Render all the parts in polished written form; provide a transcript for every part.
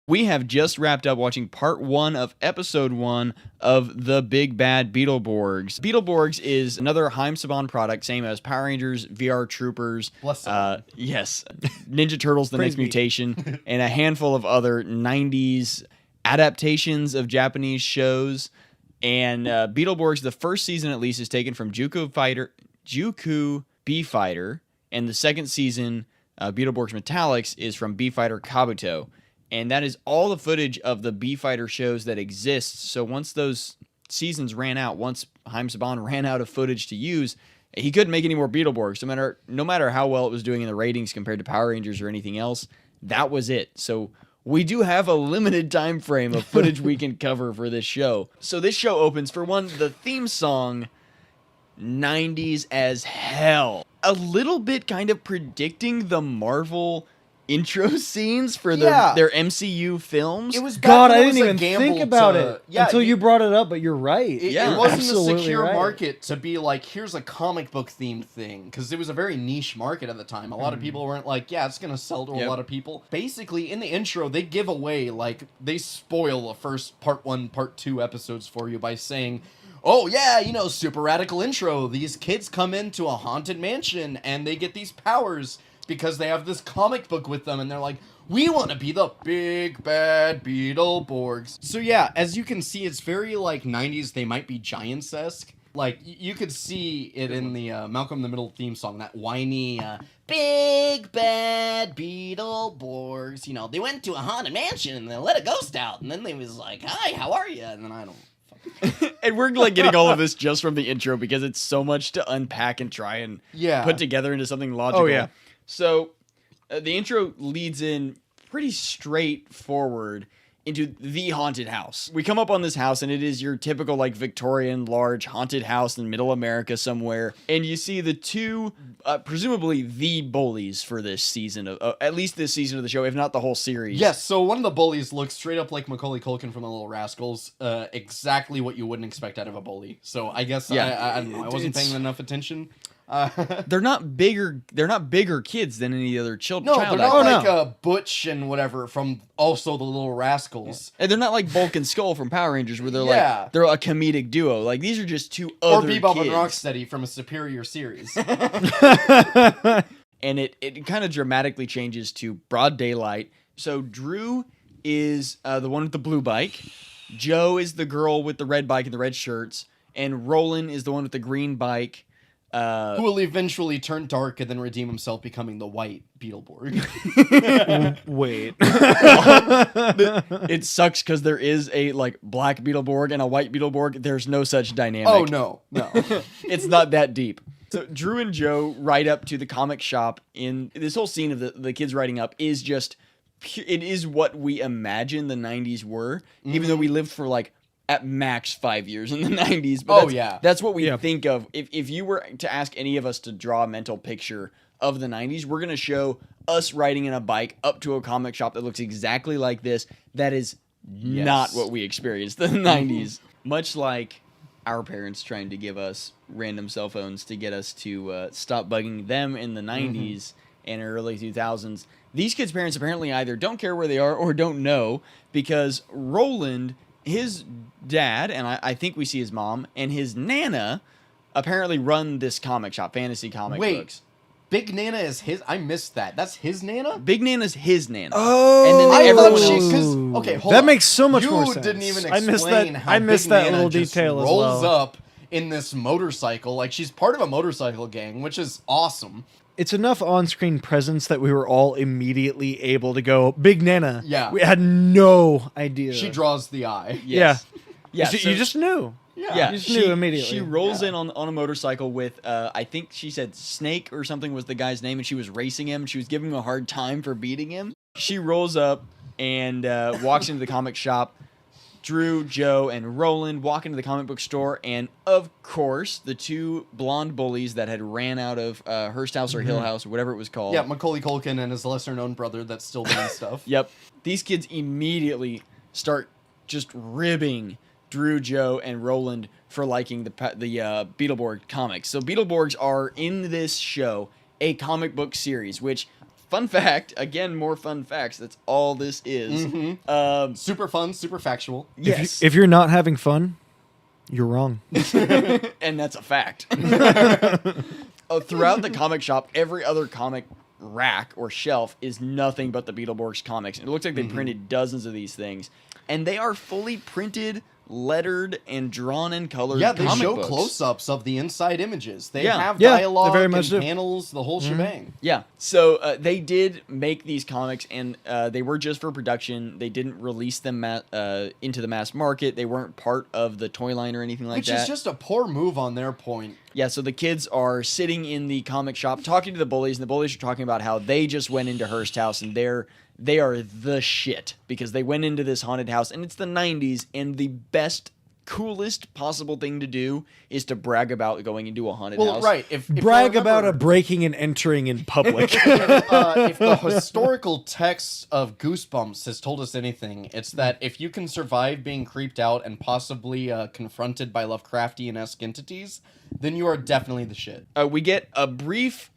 We have just wrapped up watching part 1 of episode 1 of the Big Bad Beetleborgs. Beetleborgs is another Haim Saban product, same as Power Rangers, VR Troopers, yes, Ninja Turtles, The Next Mutation, and a handful of other 90s adaptations of Japanese shows. And Beetleborgs, the first season at least, is taken from Juku B-Fighter, and the second season, Beetleborgs Metallics, is from B-Fighter Kabuto. And that is all the footage of the B-Fighter shows that exist. So once those seasons ran out, once Haim Saban ran out of footage to use, he couldn't make any more Beetleborgs. No matter how well it was doing in the ratings compared to Power Rangers or anything else, that was it. So we do have a limited time frame of footage we can cover for this show. So this show opens, for one, the theme song, 90s as hell. A little bit kind of predicting the Marvel intro scenes for their MCU films. It was God, I didn't even think about it until you brought it up, but you're right. It wasn't a secure market to be like, here's a comic book themed thing, because it was a very niche market at the time. A lot of people weren't like, yeah, it's gonna sell to a lot of people. Basically, in the intro, they give away, like, they spoil the first part 1, part 2 episodes for you by saying, oh yeah, super radical intro. These kids come into a haunted mansion and they get these powers because they have this comic book with them, and they're like, we want to be the Big Bad Beetleborgs. So yeah, as you can see, it's very, like, 90s They Might Be Giants-esque. Like, you could see it in the Malcolm in the Middle theme song, that whiny, Big Bad Beetleborgs. They went to a haunted mansion, and they let a ghost out, and then they was like, hi, how are you? And then I don't... And we're like getting all of this just from the intro because it's so much to unpack and try and put together into something logical. Oh, yeah. So the intro leads in pretty straightforward into the haunted house. We come up on this house, and it is your typical, like, Victorian large haunted house in middle America somewhere. And you see the two, presumably the bullies for this season, of at least this season of the show, if not the whole series. Yes, so one of the bullies looks straight up like Macaulay Culkin from The Little Rascals. Exactly what you wouldn't expect out of a bully. So I guess, I don't know, I wasn't paying enough attention. They're not bigger kids than any other child. No, they're not like Butch and whatever from also The Little Rascals. And they're not like Bulk and Skull from Power Rangers, where they're they're a comedic duo. Like, these are just two other kids. Or Bebop and Rocksteady from a superior series. And it kind of dramatically changes to broad daylight. So Drew is the one with the blue bike. Joe is the girl with the red bike and the red shirts. And Roland is the one with the green bike. Who will eventually turn dark and then redeem himself, becoming the white Beetleborg. Wait. It sucks because there is a, like, black Beetleborg and a white Beetleborg. There's no such dynamic. Oh, no. It's not that deep. So Drew and Joe ride up to the comic shop. In this whole scene of the kids riding up is just, it is what we imagine the 90s were, even though we lived for, like, at max 5 years in the 90s. But that's what we think of. If you were to ask any of us to draw a mental picture of the 90s, we're going to show us riding in a bike up to a comic shop that looks exactly like this. That is not what we experienced in the 90s. Much like our parents trying to give us random cell phones to get us to stop bugging them in the 90s and early 2000s. These kids' parents apparently either don't care where they are or don't know, because Roland, his dad, and I think we see his mom, and his Nana apparently run this comic shop, fantasy comic books. Big Nana is his? I missed that. That's his Nana? Big Nana's his Nana. Oh, and then everyone else. Okay, hold on. That makes so much more sense. You didn't even explain how I missed Big that Nana little just detail as rolls well. up in this motorcycle. Like, she's part of a motorcycle gang, which is awesome. It's enough on-screen presence that we were all immediately able to go, Big Nana. Yeah. We had no idea. She draws the eye. Yes. Yeah. You just knew. Yeah. You just knew immediately. She rolls in on a motorcycle with, I think she said Snake or something was the guy's name, and she was racing him. She was giving him a hard time for beating him. She rolls up and walks into the comic shop. Drew, Joe, and Roland walk into the comic book store, and of course, the two blonde bullies that had ran out of Hearst House or Hill House or whatever it was called. Yeah, Macaulay Culkin and his lesser-known brother that's still doing stuff. Yep. These kids immediately start just ribbing Drew, Joe, and Roland for liking the Beetleborg comics. So Beetleborgs are, in this show, a comic book series, which fun fact, again, more fun facts. That's all this is. Super fun, super factual. Yes. If you're not having fun, you're wrong. And that's a fact. Throughout the comic shop, every other comic rack or shelf is nothing but the Beetleborgs comics. It looks like they printed dozens of these things. And they are fully printed, lettered, and drawn in colored they comic show books. close-ups of the inside images. They have Yeah, they dialogue very much and do. panels, the whole shebang. Yeah, so they did make these comics, and they were just for production. They didn't release them into the mass market. They weren't part of the toy line or anything like that. Which is just a poor move on their point. Yeah, so the kids are sitting in the comic shop talking to the bullies, and the bullies are talking about how they just went into Hearst House, and they are the shit because they went into this haunted house, and it's the 90s, and the best, coolest possible thing to do is to brag about going into a haunted house. Right. If Brag you about a remember, breaking and entering in public. if the historical text of Goosebumps has told us anything, it's that if you can survive being creeped out and possibly confronted by Lovecraftian-esque entities, then you are definitely the shit. We get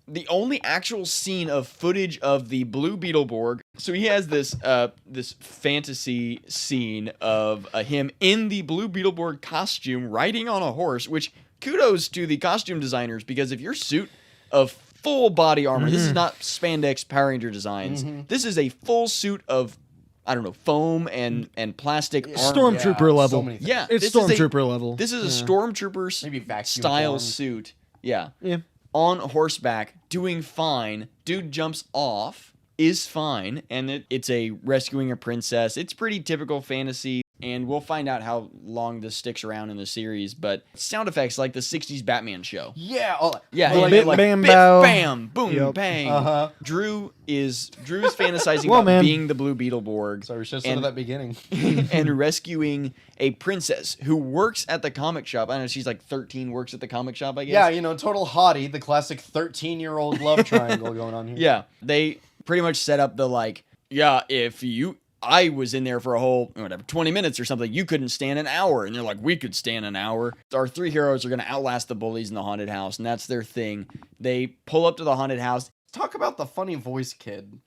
the only actual scene of footage of the Blue Beetleborg. So he has this fantasy scene of him in the Blue Beetleborg costume riding on a horse, which kudos to the costume designers, because if your suit of full body armor, this is not spandex Power Ranger designs, this is a full suit of, I don't know, foam and plastic armor. Stormtrooper level. So many things. Yeah, It's this is Stormtrooper level. This is a Stormtrooper Maybe vacuum style form. suit. Yeah. Yeah. On horseback, doing fine. Dude jumps off, is fine, and it's a rescuing a princess. It's pretty typical fantasy, and we'll find out how long this sticks around in the series, but sound effects like the 60s Batman show. Yeah. Yeah, Like, like, bit, bam, biff, bow. bam, boom, Yep. bang. Uh-huh. Drew's fantasizing Well, about man. being the Blue Beetleborg. Sorry, we should have started that beginning. and rescuing a princess who works at the comic shop. I don't know, she's like 13, works at the comic shop, I guess. Yeah, total hottie, the classic 13-year-old love triangle going on here. Yeah, they pretty much set up the if I was in there for a whole, 20 minutes or something, you couldn't stand an hour. And they're like, we could stand an hour. Our three heroes are going to outlast the bullies in the haunted house, and that's their thing. They pull up to the haunted house. Talk about the funny voice kid.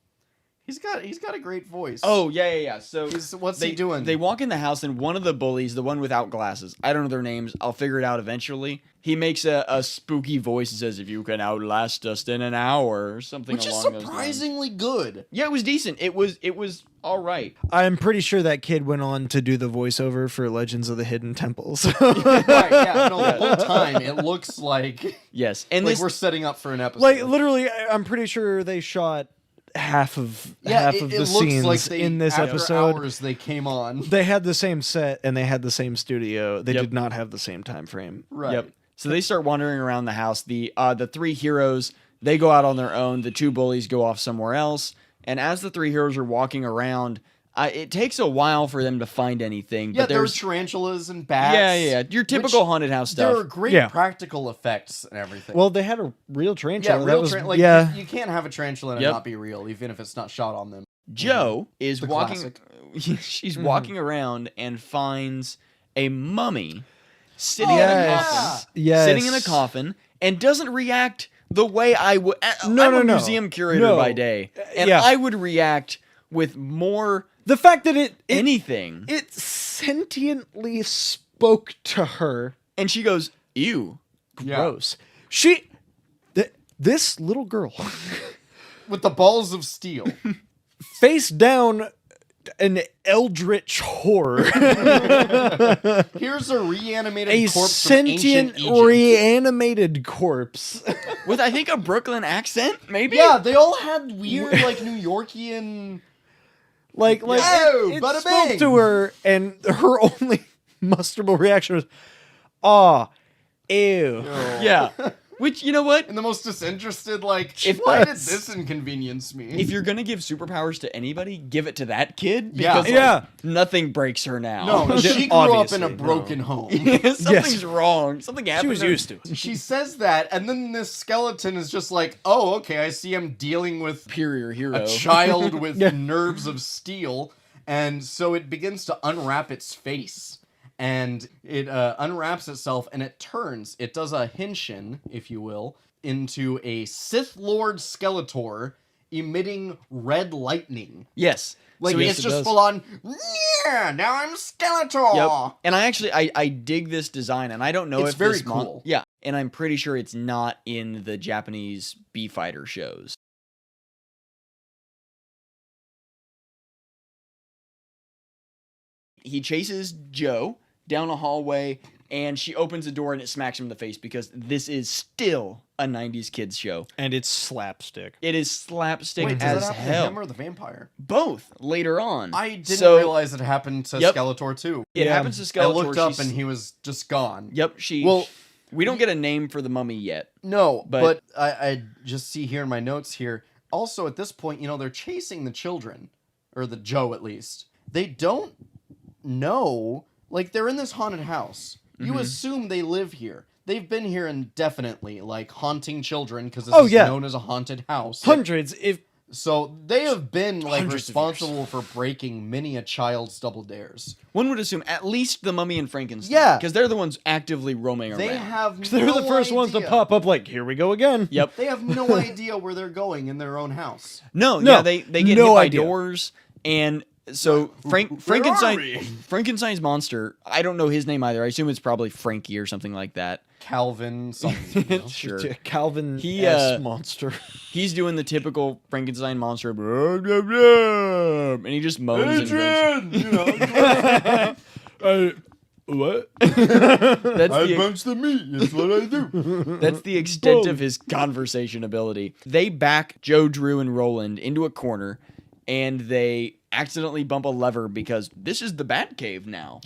He's got a great voice. Oh, yeah. So what's he doing? They walk in the house, and one of the bullies, the one without glasses, I don't know their names, I'll figure it out eventually. He makes a spooky voice and says, if you can outlast us in an hour, or something Which is along those lines. surprisingly good. Yeah, it was decent. It was all right. I'm pretty sure that kid went on to do the voiceover for Legends of the Hidden Temples. Right, yeah. No, the whole time it looks like Yes, and like this we're setting up for an episode. Like, literally, I'm pretty sure they shot half of the looks scenes like they, in this after episode. hours they came on. They had the same set and they had the same studio. They Yep. did not have the same time frame. Right. Yep. So they start wandering around the house. The three heroes, they go out on their own. The two bullies go off somewhere else. And as the three heroes are walking around, it takes a while for them to find anything. Yeah, but there's tarantulas and bats. yeah. Your typical haunted house There are stuff. great Yeah. practical effects and everything. Well, they had a real tarantula. yeah, That real was, you can't have a tarantula and Yep. it not be real, even if it's not shot on them. Joe is The walking. classic. She's walking around and finds a mummy sitting in a Yes. coffin. Yes. Sitting in a coffin and doesn't react the way I would. No, I'm no, a no. museum curator No. by day, and yeah. I would react with more The fact that it anything. it sentiently spoke to her. And she goes, "Ew." Yeah. Gross. This little girl With the balls of steel. face down an eldritch horror. Here's a reanimated A corpse from ancient sentient Egypt. reanimated corpse. With I think a Brooklyn accent, maybe. Yeah, they all had weird, like, New Yorkian... like Yo, it bada spoke bing. to her, and her only musterable reaction was, "Aw, ew." Yeah. Which, you know what? And the most disinterested, like, If why did that's- this inconvenience me? If you're gonna give superpowers to anybody, give it to that kid. Yeah. Because, like, Yeah. nothing breaks her now. no, she grew up in Obviously, a no. broken home. Something's wrong. Something happened. She was to her. used to it. She says that, and then this skeleton is just like, oh, okay, I see him dealing with Superior hero. a child with Yeah. nerves of steel, and so it begins to unwrap its face. And it unwraps itself, and it turns. It does a henshin, if you will, into a Sith Lord Skeletor emitting red lightning. Yes. Like, So it's just full on, yeah, now I'm Skeletor. Yep. And I actually, I dig this design, and I don't know It's if very this cool. Yeah. And I'm pretty sure it's not in the Japanese B-Fighter shows. He chases Joe down a hallway, and she opens the door and it smacks him in the face because this is still a 90s kids show. And it's slapstick. It is slapstick Wait, does as that happen to hell. him or the vampire? Both later on. I didn't realize it happened to Yep. Skeletor too. It Yeah. happens to I Skeletor. looked up and he was just gone. Yep, we don't get a name for the mummy yet. No, But- but I just see here in my notes here. Also, at this point, they're chasing the children, or the Joe at least. They don't know, like, they're in this haunted house. You assume they live here. They've been here indefinitely, like, haunting children, because this is known as a haunted house. Hundreds, if So they have been, like, Hundreds of responsible for breaking many a child's double dares. One would assume at least the mummy and Frankenstein. Yeah. Because they're the ones actively roaming They around. have they're the first ones to idea. pop up, like, here we go again. Yep. They have no idea where they're going in their own house. No, No, yeah, they get no hit by idea. doors, and so Where are we? Frankenstein's monster. I don't know his name either. I assume it's probably Frankie or something like that. Calvin something. Sure. Calvin He, monster. He's doing the typical Frankenstein monster, blah, blah, blah, and he just moans and grunts. What? That's the punch the meat. That's what I do. That's the extent of his conversation ability. They back Joe, Drew, and Roland into a corner, and they accidentally bump a lever because this is the Batcave now.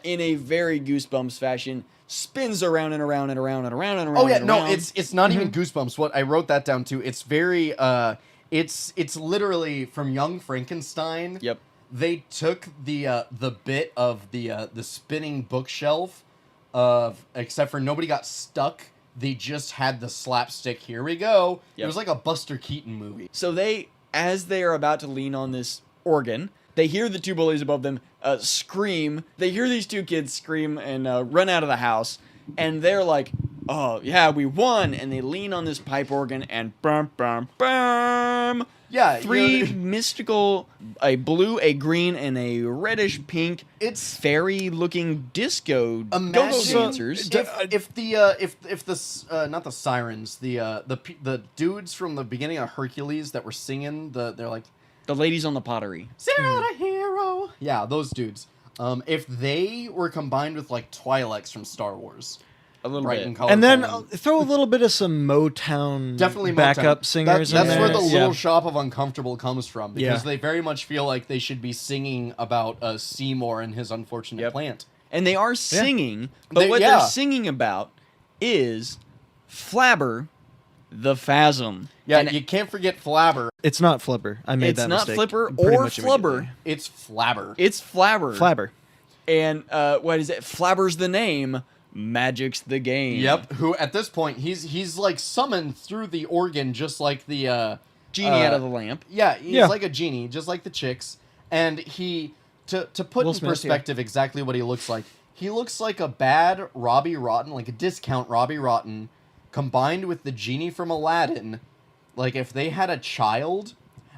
In a very Goosebumps fashion, spins around and around and around and around and around. Oh yeah, and no, around. it's not even Goosebumps. What I wrote that down to. It's very it's literally from Young Frankenstein. Yep. They took the bit of the spinning bookshelf except for nobody got stuck. They just had the slapstick. Here we go. Yep. It was like a Buster Keaton movie. So as they are about to lean on this organ, they hear the two bullies above them scream. They hear these two kids scream and run out of the house. And they're like, oh, yeah, we won. And they lean on this pipe organ and bum, bum, bum. Yeah, Three mystical, a blue, a green, and a reddish pink, It's fairy-looking disco go-go Imagine dancers. if the not the sirens, the dudes from the beginning of Hercules that were singing they're like The ladies on the pottery. Sarah the hero. Yeah, those dudes. If they were combined with like Twi'leks from Star Wars, A little bright bit. and colorful, And then throw a little bit of some Motown definitely backup Motown. singers in That's there. where the Little Yeah. Shop of Uncomfortable comes from, because Yeah. they very much feel like they should be singing about Seymour and his unfortunate Yep. plant. And they are singing, but what yeah. they're singing about is Flabber the Phasm. Yeah, And you can't forget Flabber. It's not Flipper. I made it's that not mistake Flipper pretty or much Flubber. immediately. It's Flabber. It's Flabber. Flabber. And what is it? Flabber's the name. Magic's the game. Yep. Who at this point he's like summoned through the organ, just like the Genie out of the lamp. Yeah, he's Yeah. like a genie, just like the chicks. And he to put Will in Smith, perspective exactly what he looks like. He looks like a bad Robbie Rotten, like a discount Robbie Rotten, combined with the genie from Aladdin. Like if they had a child,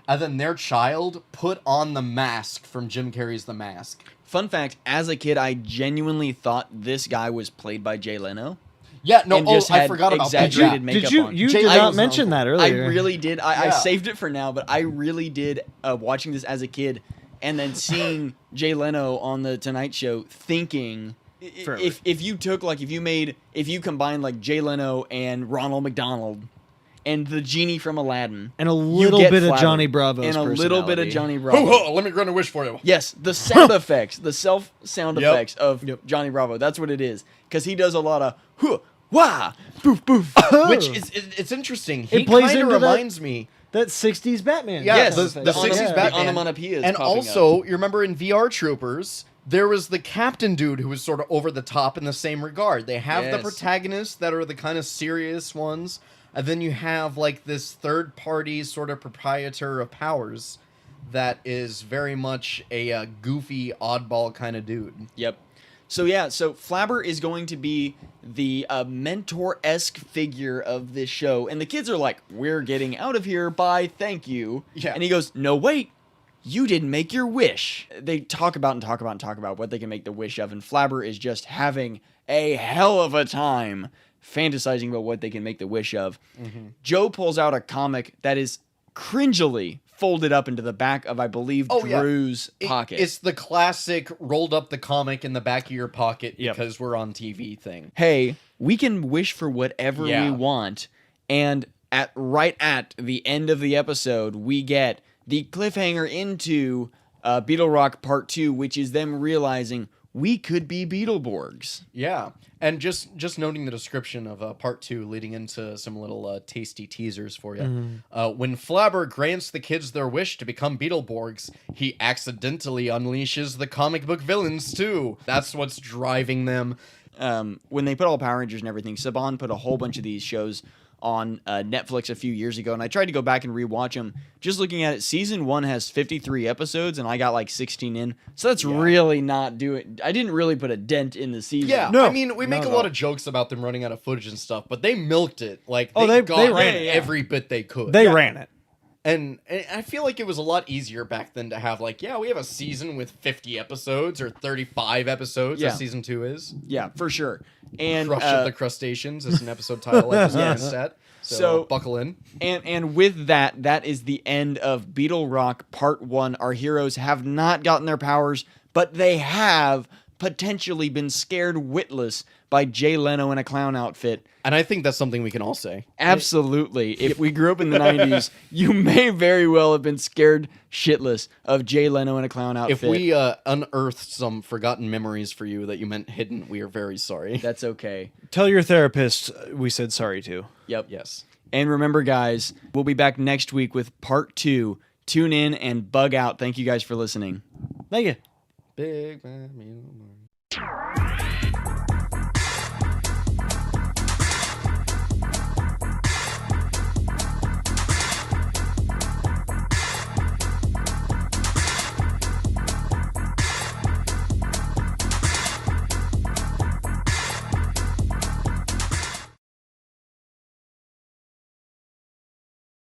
and then their child put on the mask from Jim Carrey's The Mask. Fun fact, as a kid, I genuinely thought this guy was played by Jay Leno. Yeah, no, And just I had forgot about that. exaggerated Yeah. makeup Did you on. you Jay did Leno's not the mention uncle. that I earlier? really did. I Yeah. saved it for now, but I really did, watching this as a kid, and then seeing Jay Leno on the Tonight Show, thinking Forever. if you combine like Jay Leno and Ronald McDonald and the genie from Aladdin And a you little get bit of Flabber. Johnny Bravo's and a little bit of personality. Johnny Bravo. Ho, ho, let me grant a wish for you. Yes, the sound effects, the self sound Yep. effects of Yep. Johnny Bravo. That's what it is, because he does a lot of huh, wah, boof, boof. Which is it's interesting. He plays kind of into that- reminds me. That 60s Batman. Yeah, Yes, the the 60s onom- the Batman. onomatopoeia is And popping also, you remember in VR Troopers, there was the captain dude who was sort of over the top in the same regard. They have the Yes. protagonists that are the kind of serious ones, and then you have like this third party sort of proprietor of powers that is very much a goofy, oddball kind of dude. Yep. So Flabber is going to be the mentor-esque figure of this show, and the kids are like, "We're getting out of here, bye, thank you." Yeah. And he goes, "No, wait, you didn't make your wish." They talk about what they can make the wish of, and Flabber is just having a hell of a time fantasizing about what they can make the wish of. Mm-hmm. Joe pulls out a comic that is cringily folded up into the back of, I believe, Drew's pocket. It's the classic rolled up the comic in the back of your pocket because we're on TV thing. Hey, we can wish for whatever we want, and right at the end of the episode, we get the cliffhanger into Beetle Rock Part 2, which is them realizing we could be Beetleborgs. Yeah. And just noting the description of Part 2 leading into some little tasty teasers for you. Mm-hmm. When Flabber grants the kids their wish to become Beetleborgs, he accidentally unleashes the comic book villains too. That's what's driving them. When they put all Power Rangers and everything, Saban put a whole bunch of these shows on Netflix a few years ago, and I tried to go back and rewatch them. Just looking at it, season 1 has 53 episodes, and I got like 16 in, so that's really not doing. I didn't really put a dent in the season. Yeah, no, I mean, we make a lot of jokes about them running out of footage and stuff, but they milked it. Like, they ran every bit they could. They ran it. And I feel like it was a lot easier back then to have, like, we have a season with 50 episodes or 35 episodes, as season 2 is. Yeah, for sure. And Crush of the Crustaceans is an episode title I just set. So buckle in. And with that is the end of Beetle Rock Part 1. Our heroes have not gotten their powers, but they have potentially been scared witless by Jay Leno in a clown outfit. And I think that's something we can all say. Absolutely. If we grew up in the 90s, you may very well have been scared shitless of Jay Leno in a clown outfit. If we unearthed some forgotten memories for you that you meant hidden, we are very sorry. That's okay. Tell your therapist we said sorry to. Yep. Yes. And remember, guys, we'll be back next week with Part 2. Tune in and bug out. Thank you guys for listening. Thank you. Big Bad Beetle Bros.